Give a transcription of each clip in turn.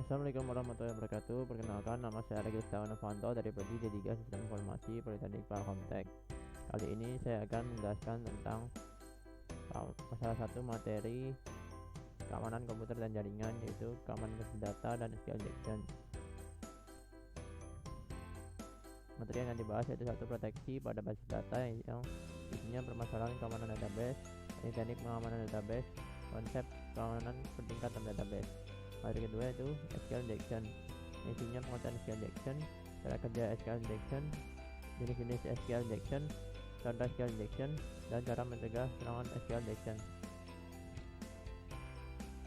Assalamualaikum warahmatullahi wabarakatuh. Perkenalkan, nama saya Regil Setiawan Novanto dari Prodi D3 Sistem Informasi Politeknik Palkomtek. Kali ini saya akan menjelaskan tentang salah satu materi keamanan komputer dan jaringan, yaitu keamanan basis data dan SQL injection. Materi yang akan dibahas yaitu satu, proteksi pada basis data yang isinya permasalahan keamanan database, teknik pengamanan database, konsep keamanan bertingkat dalam database. Materi kedua yaitu SQL injection, isinya penguatan SQL injection, cara kerja SQL injection, jenis-jenis SQL injection, contoh SQL injection, dan cara mencegah serangan SQL injection.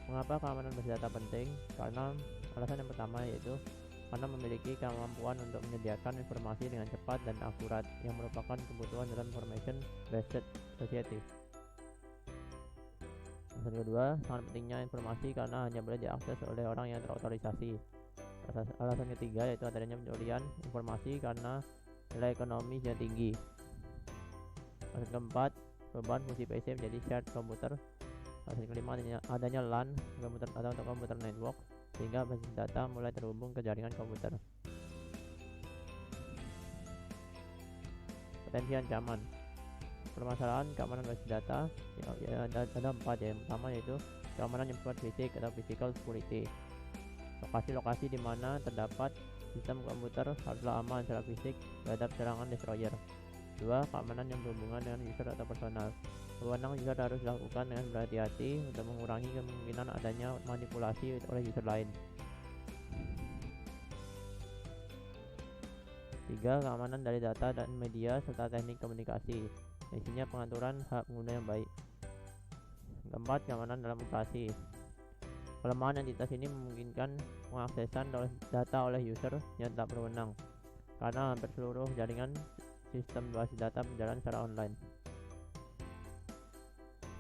Mengapa keamanan basis data penting? Karena alasan yang pertama yaitu karena memiliki kemampuan untuk menyediakan informasi dengan cepat dan akurat, yang merupakan kebutuhan dalam information based society. Alasan kedua, sangat pentingnya informasi karena hanya boleh diakses oleh orang yang terotorisasi. Alasan ketiga yaitu adanya pencurian informasi karena nilai ekonomis yang tinggi. Alasan keempat, perubahan fungsi PC menjadi shared komputer. Alasan kelima, adanya LAN komputer atau komputer network, sehingga basis data mulai terhubung ke jaringan komputer. Potensi ancaman. Permasalahan keamanan basis data ada empat ya. Yang pertama yaitu keamanan yang bersifat fisik atau physical security. Lokasi-lokasi di mana terdapat sistem komputer haruslah aman secara fisik terhadap serangan destroyer. Dua, keamanan yang berhubungan dengan user atau personal. Wewenang user harus dilakukan dengan berhati-hati untuk mengurangi kemungkinan adanya manipulasi oleh user lain. Tiga, keamanan dari data dan media serta teknik komunikasi, isinya pengaturan hak pengguna yang baik. Keempat, keamanan dalam operasi. Kelemahan entitas ini memungkinkan pengaksesan data oleh user yang tak berwenang, karena hampir seluruh jaringan sistem basis data berjalan secara online.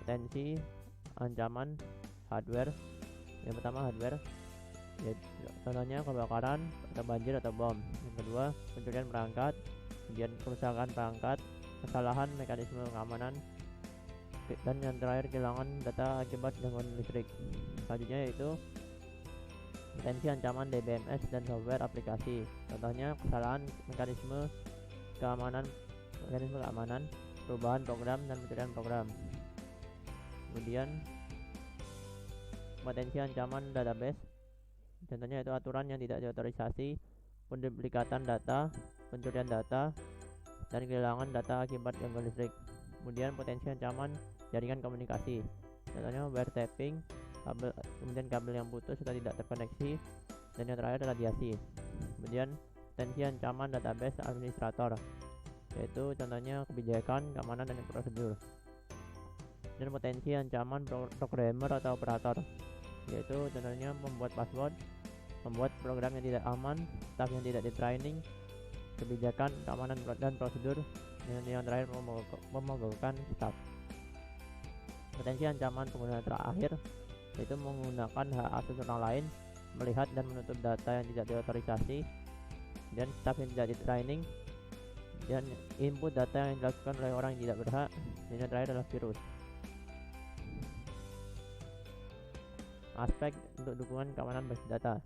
Potensi ancaman hardware. Yang pertama, hardware, contohnya kebakaran atau banjir atau bom. Yang kedua, pencurian perangkat, kemudian kerusakan perangkat, kesalahan mekanisme keamanan, dan yang terakhir kehilangan data akibat gangguan listrik. Selanjutnya yaitu potensi ancaman DBMS dan software aplikasi. Contohnya kesalahan mekanisme keamanan, perubahan program dan pencurian program. Kemudian potensi ancaman database. Contohnya itu aturan yang tidak diotorisasi, penduplikatan data, pencurian data, dan kehilangan data akibat gangguan listrik. Kemudian potensi ancaman jaringan komunikasi. Contohnya wiretapping, kemudian kabel yang putus atau tidak terkoneksi, dan yang terakhir radiasi. Kemudian potensi ancaman database administrator, yaitu contohnya kebijakan, keamanan, dan prosedur. Dan potensi ancaman programmer atau operator, yaitu contohnya membuat password, membuat program yang tidak aman, staff yang tidak di-training, kebijakan, keamanan, dan prosedur, dan yang terakhir memogokkan staff. Potensi ancaman pengguna terakhir yaitu menggunakan hak akses orang lain, melihat dan menutup data yang tidak diotorisasi, dan staff yang tidak di-training, dan input data yang dilakukan oleh orang yang tidak berhak, dan yang terakhir adalah virus. Aspek untuk dukungan keamanan basis data.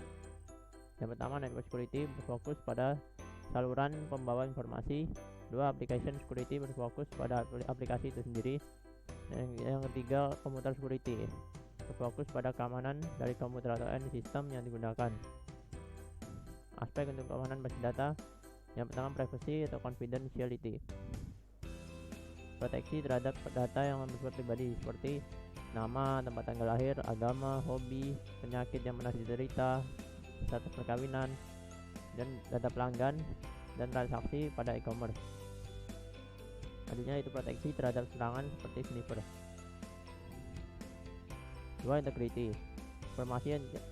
Yang pertama, network security berfokus pada saluran pembawa informasi. Dua, application security berfokus pada aplikasi itu sendiri. Yang ketiga, computer security berfokus pada keamanan dari komputer atau end system yang digunakan. Aspek untuk keamanan basis data. Yang pertama, privacy atau confidentiality, proteksi terhadap data yang bersifat pribadi seperti nama, tempat tanggal lahir, agama, hobi, penyakit yang pernah diderita, status perkawinan, dan data pelanggan dan transaksi pada e-commerce. Selanjutnya itu proteksi terhadap serangan seperti sniffer. Dua, integrity,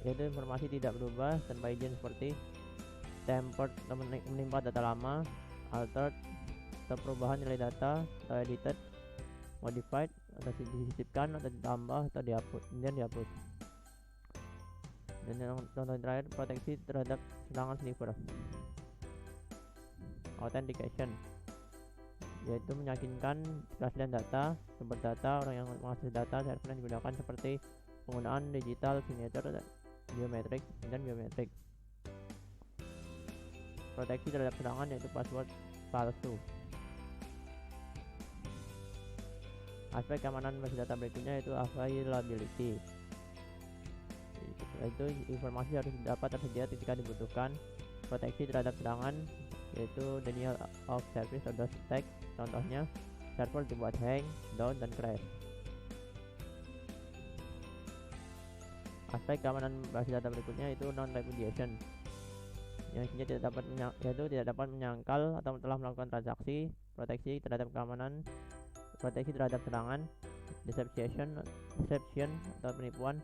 yaitu informasi tidak berubah tanpa izin seperti tempered atau menimpa data lama, altered atau perubahan nilai data, atau edited, modified atau disisipkan atau ditambah atau dihapus. Dan yang contoh terakhir, proteksi terhadap serangan sniffer. Authentication, yaitu meyakinkan keaslian data, sumber data, orang yang mengakses data, server yang digunakan seperti penggunaan digital signature biometrik dan biometrik. Proteksi terhadap serangan yaitu password palsu. Aspek keamanan basis data berikutnya yaitu availability, yaitu informasi harus dapat tersedia ketika dibutuhkan. Proteksi terhadap serangan yaitu denial of service atau DOS attack, contohnya server dibuat hang, down, dan crash. Aspek keamanan basis data berikutnya yaitu non-repudiation, yang isinya tidak dapat menyangkal atau telah melakukan transaksi. Proteksi terhadap keamanan, proteksi terhadap serangan, deception atau penipuan.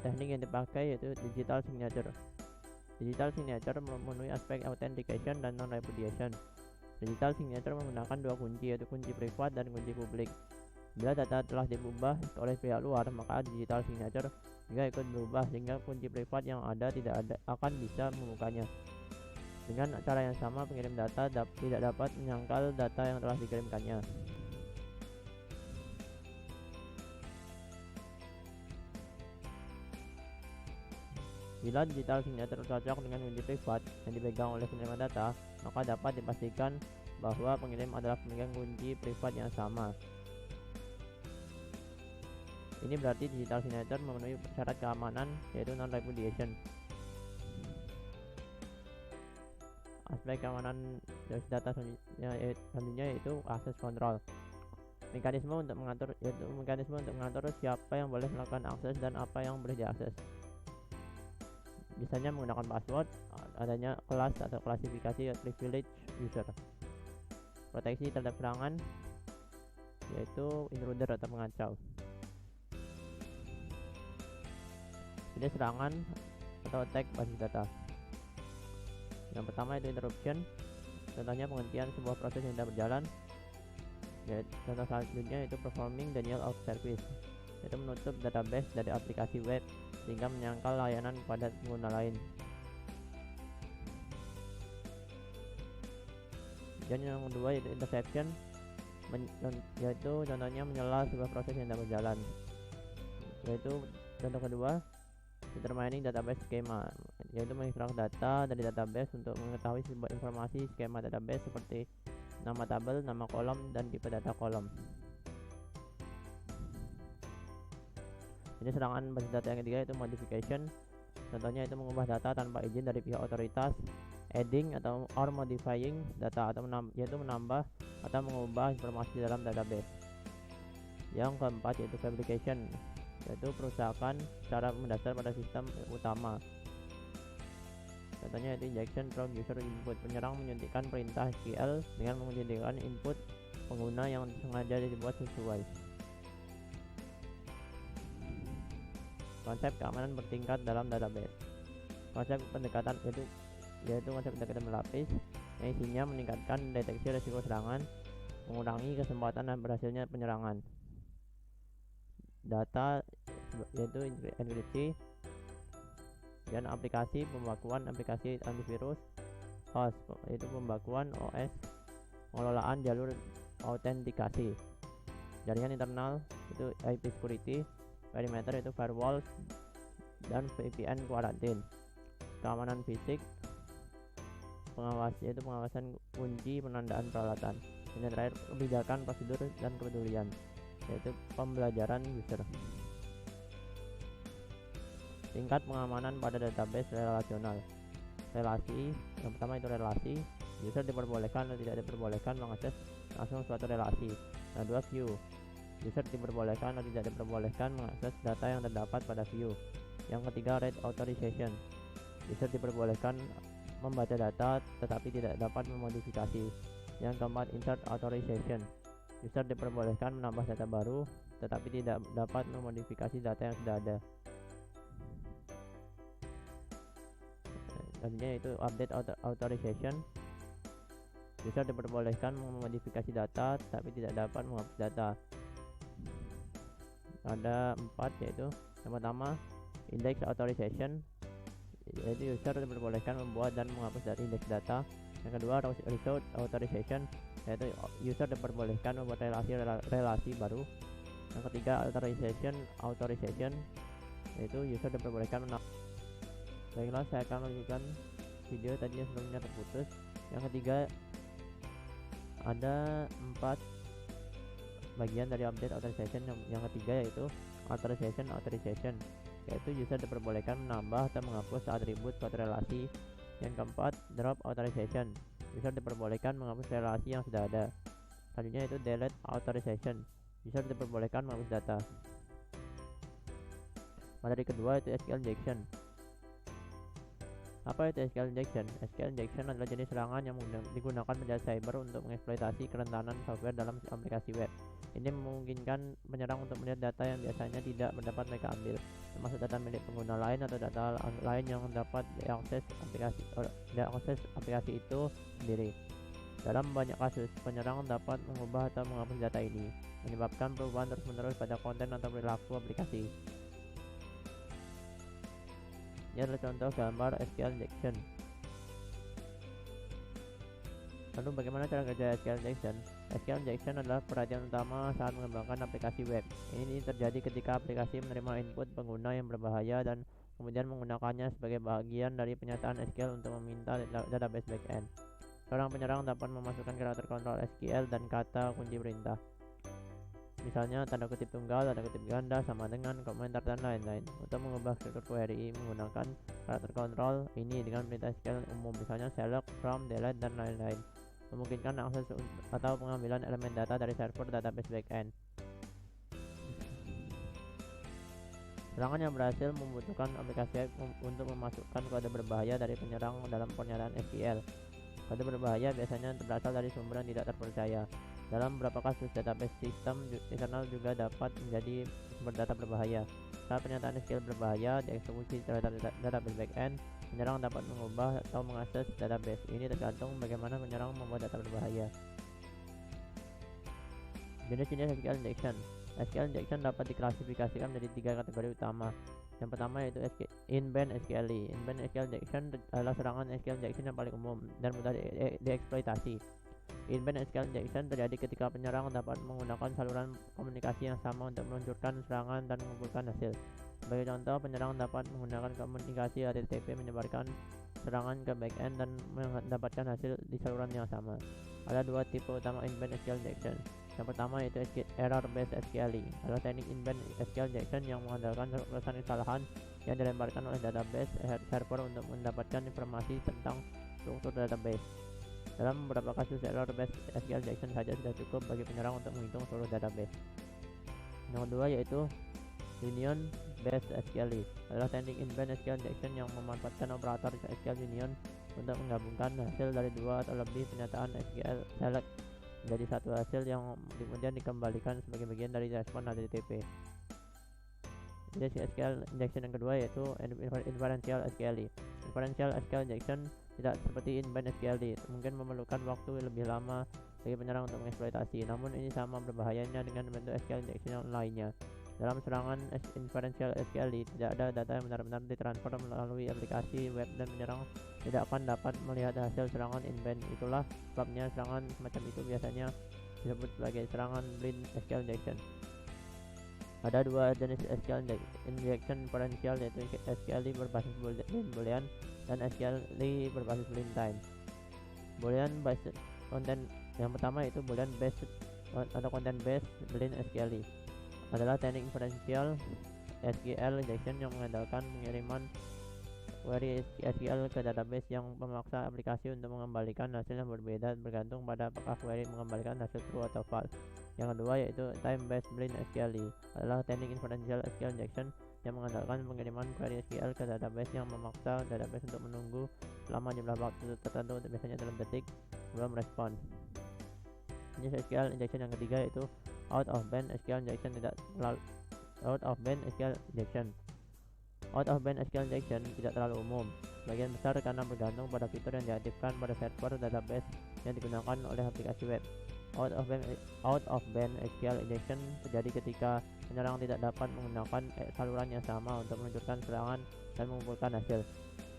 Teknik yang dipakai yaitu digital signature. Digital signature memenuhi aspek authentication dan non-repudiation. Digital signature menggunakan dua kunci, yaitu kunci privat dan kunci publik. Bila data telah diubah oleh pihak luar, maka digital signature juga ikut berubah sehingga kunci privat yang ada akan bisa membukanya. Dengan cara yang sama, pengirim data tidak dapat menyangkal data yang telah dikirimkannya. Bila digital signature cocok dengan kunci privat yang dipegang oleh penerima data, maka dapat dipastikan bahwa pengirim adalah pemegang kunci privat yang sama. Ini berarti digital signature memenuhi syarat keamanan yaitu non-repudiation. Aspek keamanan basis data selanjutnya yaitu access control. Mekanisme untuk mengatur siapa yang boleh melakukan akses dan apa yang boleh diakses. Biasanya menggunakan password, adanya kelas atau klasifikasi privilege user. Proteksi terhadap serangan yaitu intruder atau pengacau. Jenis serangan atau attack basis data. Yang pertama itu interruption, contohnya penghentian sebuah proses yang tidak berjalan. Contoh selanjutnya itu performing denial of service, yaitu menutup database dari aplikasi web sehingga menyangkal layanan pada pengguna lain. Dan yang kedua yaitu interception, yaitu contohnya menyela sebuah proses yang tidak berjalan. Yaitu contoh kedua, determining database schema, yaitu mengekstrak data dari database untuk mengetahui sebuah informasi skema database seperti nama tabel, nama kolom, dan tipe data kolom. Ini serangan basis data yang ketiga yaitu modification, contohnya itu mengubah data tanpa izin dari pihak otoritas. Adding atau modifying data atau menambah atau mengubah informasi dalam database. Yang keempat yaitu fabrication, yaitu perusakan secara mendasar pada sistem utama. Contohnya yaitu injection from user input, penyerang menyuntikkan perintah SQL dengan menyuntikkan input pengguna yang sengaja dibuat sesuai. Konsep keamanan bertingkat dalam database. Konsep pendekatan yaitu konsep pendekatan berlapis yang isinya meningkatkan deteksi risiko serangan, mengurangi kesempatan dan berhasilnya penyerangan. Data yaitu enkripsi, dan aplikasi pembakuan aplikasi antivirus. Host yaitu pembakuan OS, pengelolaan jalur autentikasi. Jaringan internal itu IP security, perimeter itu firewall, dan VPN quarantine. Keamanan fisik, yaitu pengawasan kunci, penandaan peralatan. Ini terakhir kebijakan, prosedur, dan kepedulian, yaitu pembelajaran user. Tingkat pengamanan pada database relasional. Relasi, yang pertama itu relasi, user diperbolehkan atau tidak diperbolehkan mengakses langsung suatu relasi. Yang kedua view, user diperbolehkan atau tidak diperbolehkan mengakses data yang terdapat pada view. Yang ketiga read authorization, user diperbolehkan membaca data tetapi tidak dapat memodifikasi. Yang keempat insert authorization, user diperbolehkan menambah data baru tetapi tidak dapat memodifikasi data yang sudah ada. Selanjutnya itu update authorization, user diperbolehkan memodifikasi data tetapi tidak dapat menghapus data. Ada 4 yaitu yang pertama index authorization, yaitu user diperbolehkan membuat dan menghapus dari indeks data. Yang kedua result authorization, yaitu user diperbolehkan membuat relasi baru. Yang ketiga authorization, yaitu user diperbolehkan baiklah, saya akan lanjutkan video tadi yang sebelumnya terputus. Yang ketiga, ada 4 bagian dari update authorization. Yang ketiga yaitu authorization, yaitu user diperbolehkan menambah atau menghapus atribut suatu relasi. Yang keempat, drop authorization, user diperbolehkan menghapus relasi yang sudah ada. Selanjutnya itu delete authorization, user diperbolehkan menghapus data. Materi kedua itu SQL injection. Apa itu SQL injection? SQL injection adalah jenis serangan yang digunakan penjahat cyber untuk mengeksploitasi kerentanan software dalam aplikasi web. Ini memungkinkan penyerang untuk melihat data yang biasanya tidak dapat mereka ambil, termasuk data milik pengguna lain atau data lain yang dapat diakses aplikasi itu sendiri. Dalam banyak kasus, penyerang dapat mengubah atau menghapus data ini, menyebabkan perubahan terus-menerus pada konten atau perilaku aplikasi. Ini adalah contoh gambar SQL injection. Lalu bagaimana cara kerja SQL injection? SQL injection adalah perhatian utama saat mengembangkan aplikasi web. Ini terjadi ketika aplikasi menerima input pengguna yang berbahaya dan kemudian menggunakannya sebagai bagian dari penyataan SQL untuk meminta database backend. Seorang penyerang dapat memasukkan karakter kontrol SQL dan kata kunci perintah, misalnya tanda kutip tunggal, tanda kutip ganda, sama dengan, komentar, dan lain-lain, untuk mengubah struktur query menggunakan karakter kontrol ini dengan perintah SQL umum, misalnya select, from, delete, dan lain-lain, memungkinkan akses atau pengambilan elemen data dari server database backend. Serangan yang berhasil membutuhkan aplikasi untuk memasukkan kode berbahaya dari penyerang dalam pernyataan SQL. Kode berbahaya biasanya berasal dari sumber yang tidak terpercaya. Dalam beberapa kasus, database sistem internal juga dapat menjadi sumber data berbahaya. Saat pernyataan SQL berbahaya dieksekusi terhadap database backend, penyerang dapat mengubah atau mengakses database. Ini tergantung bagaimana penyerang membuat data berbahaya. Jenis-jenis SQL injection. SQL injection dapat diklasifikasikan menjadi 3 kategori utama. Yang pertama yaitu inbound SQLi. Inbound SQL injection adalah serangan SQL injection yang paling umum dan mudah dieksploitasi. Inbound SQL injection terjadi ketika penyerang dapat menggunakan saluran komunikasi yang sama untuk meluncurkan serangan dan mengumpulkan hasil. Sebagai contoh, penyerang dapat menggunakan komunikasi HTTP menyebarkan serangan ke backend dan mendapatkan hasil di saluran yang sama. Ada 2 tipe utama inbound SQL injection. Yang pertama yaitu error based SQLi, adalah teknik inbound SQL injection yang mengandalkan kesalahan yang dilemparkan oleh database server untuk mendapatkan informasi tentang struktur database. Dalam beberapa kasus, error based SQL injection saja sudah cukup bagi penyerang untuk menghitung seluruh database. Yang kedua yaitu union based SQLi, adalah teknik inbound SQL injection yang memanfaatkan operator SQL union untuk menggabungkan hasil dari 2 atau lebih pernyataan SQL select menjadi satu hasil yang kemudian dikembalikan sebagai bagian dari respon HTTP. Jenis SQL injection yang kedua yaitu inferential SQLi. Inferential SQL injection tidak seperti inbound SQLi, mungkin memerlukan waktu lebih lama bagi penyerang untuk mengeksploitasi, namun ini sama berbahayanya dengan bentuk SQL injection yang lainnya. Dalam serangan inferential SQLi, tidak ada data yang benar-benar ditransfer melalui aplikasi web dan penyerang tidak akan dapat melihat hasil serangan inbound. Itulah sebabnya serangan semacam itu biasanya disebut sebagai serangan blind SQL injection. Ada 2 jenis SQL injection inferential, yaitu SQLi berbasis boolean dan SQLi berbasis time. Boolean based content yang pertama yaitu boolean based atau content based blind SQLi adalah teknik inferential SQL injection yang mengandalkan pengiriman query SQL ke database yang memaksa aplikasi untuk mengembalikan hasil yang berbeda bergantung pada apakah query mengembalikan hasil true atau false. Yang kedua yaitu time based blind SQLi, adalah teknik inferential SQL injection yang mengandalkan pengiriman query SQL ke database yang memaksa database untuk menunggu selama jumlah waktu tertentu, biasanya dalam detik, sebelum respon. Jenis SQL injection yang ketiga yaitu out of band SQL injection. Out of band SQL injection tidak terlalu umum, sebagian besar karena bergantung pada fitur yang diaktifkan pada server database yang digunakan oleh aplikasi web. Out of band SQL injection terjadi ketika penyerang tidak dapat menggunakan saluran yang sama untuk meluncurkan serangan dan mengumpulkan hasil.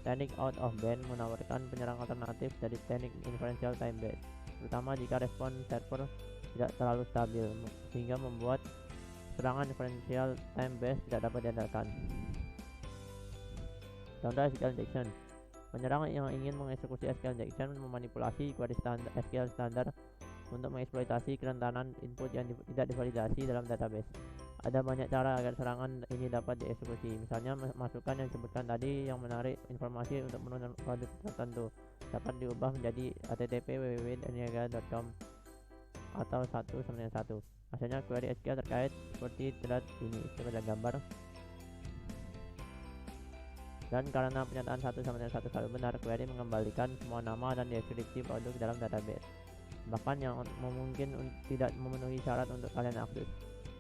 Teknik out of band menawarkan penyerang alternatif dari teknik inferential time based, terutama jika respon server tidak terlalu stabil, sehingga membuat serangan inferential time based tidak dapat diandalkan. Contoh SQL injection. Penyerang yang ingin mengeksekusi SQL injection memanipulasi query standar SQL standar untuk mengeksploitasi kerentanan input yang tidak divalidasi dalam database. Ada banyak cara agar serangan ini dapat dieksekusi. Misalnya masukan yang disebutkan tadi yang menarik informasi untuk menu produk tertentu dapat diubah menjadi http www.niaga.com atau 191. Hasilnya query SQL terkait seperti terlihat ini pada gambar. Dan karena pernyataan 191 selalu benar, query mengembalikan semua nama dan deskripsi produk dalam database, bahkan yang mungkin tidak memenuhi syarat untuk kalian akses.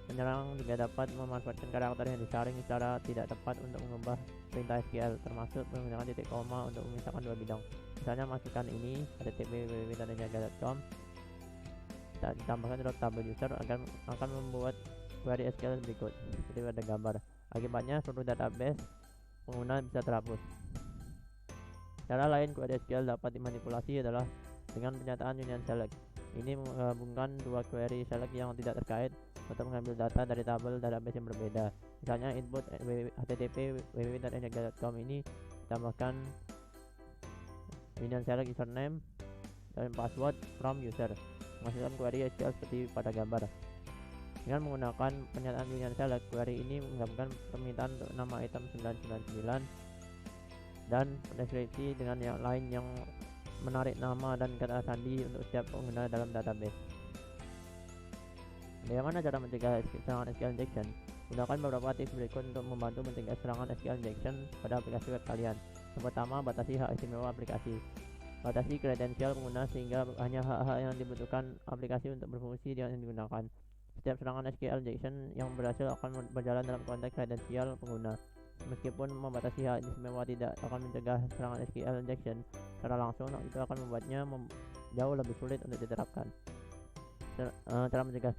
Penyerang juga dapat memanfaatkan karakter yang disaring secara tidak tepat untuk mengubah perintah SQL, termasuk menggunakan titik koma untuk memisahkan dua bidang. Misalnya masukan ini http www.niaga.com ditambahkan table user akan membuat query SQL berikut seperti pada gambar. Akibatnya seluruh database pengguna bisa terhapus. Cara lain query SQL dapat dimanipulasi adalah dengan pernyataan union select. Ini menggabungkan dua query select yang tidak terkait untuk mengambil data dari tabel database yang berbeda. Misalnya input http www.niaga.com ini ditambahkan union select username dan password from user, menghasilkan query SQL seperti pada gambar. Dengan menggunakan pernyataan union select, query ini menggabungkan permintaan untuk nama item 999 dan deskripsi dengan yang lain yang menarik nama dan kata sandi untuk setiap pengguna dalam database. Bagaimana cara mencegah serangan SQL injection? Gunakan beberapa tips berikut untuk membantu mencegah serangan SQL injection pada aplikasi web kalian. Yang pertama, batasi hak istimewa aplikasi. Batasi kredensial pengguna sehingga hanya hak-hak yang dibutuhkan aplikasi untuk berfungsi yang digunakan. Setiap serangan SQL injection yang berhasil akan berjalan dalam konteks kredensial pengguna. Meskipun membatasi hak istimewa tidak akan mencegah serangan SQL injection secara langsung, itu akan membuatnya jauh lebih sulit untuk diterapkan. Cara mencegah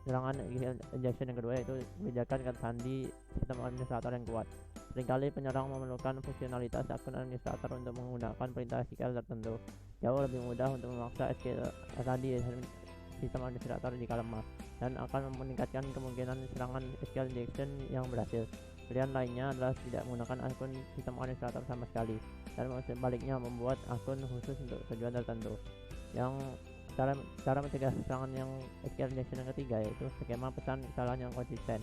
serangan injection yang kedua yaitu kebijakan kata sandi sistem administrator yang kuat. Seringkali penyerang memerlukan fungsionalitas akun administrator untuk menggunakan perintah SQL tertentu. Jauh lebih mudah untuk memaksa SQL sandi sistem administrator jika lemah, dan akan meningkatkan kemungkinan serangan SQL injection yang berhasil. Pilihan lainnya adalah tidak menggunakan akun sistem administrator sama sekali, dan sebaliknya membuat akun khusus untuk tujuan tertentu. Yang cara mencegah serangan yang SQL injection yang ketiga yaitu skema pesan kesalahan yang konsisten.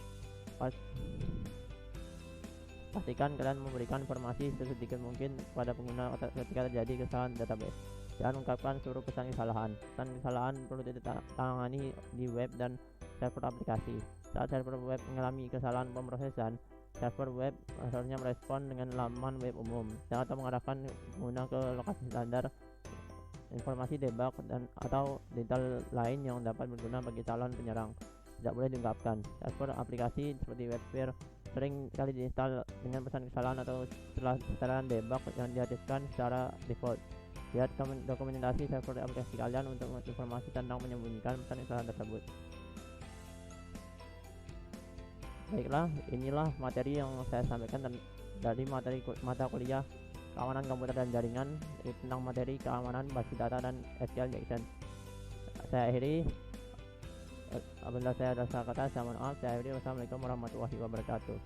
Pastikan kalian memberikan informasi sesedikit mungkin kepada pengguna ketika terjadi kesalahan database. Jangan ungkapkan seluruh pesan kesalahan. Pesan kesalahan perlu ditangani di web dan server aplikasi. Saat server web mengalami kesalahan pemrosesan, server web seharusnya merespon dengan laman web umum atau mengarahkan pengguna ke lokasi standar informasi debug dan atau detail lain yang dapat berguna bagi calon penyerang. Tidak boleh diungkapkan. Server aplikasi seperti webware sering kali diinstal dengan pesan kesalahan atau setelan debug yang diaktifkan secara default. Lihat dokumentasi server aplikasi kalian untuk informasi tentang menyembunyikan pesan kesalahan tersebut. Baiklah, inilah materi yang saya sampaikan dari mata kuliah keamanan komputer dan jaringan tentang materi keamanan basis data dan SQL injection. Saya akhiri. Apabila saya ada salah kata, saya mohon maaf. Saya akhiri. Wassalamualaikum warahmatullahi wabarakatuh.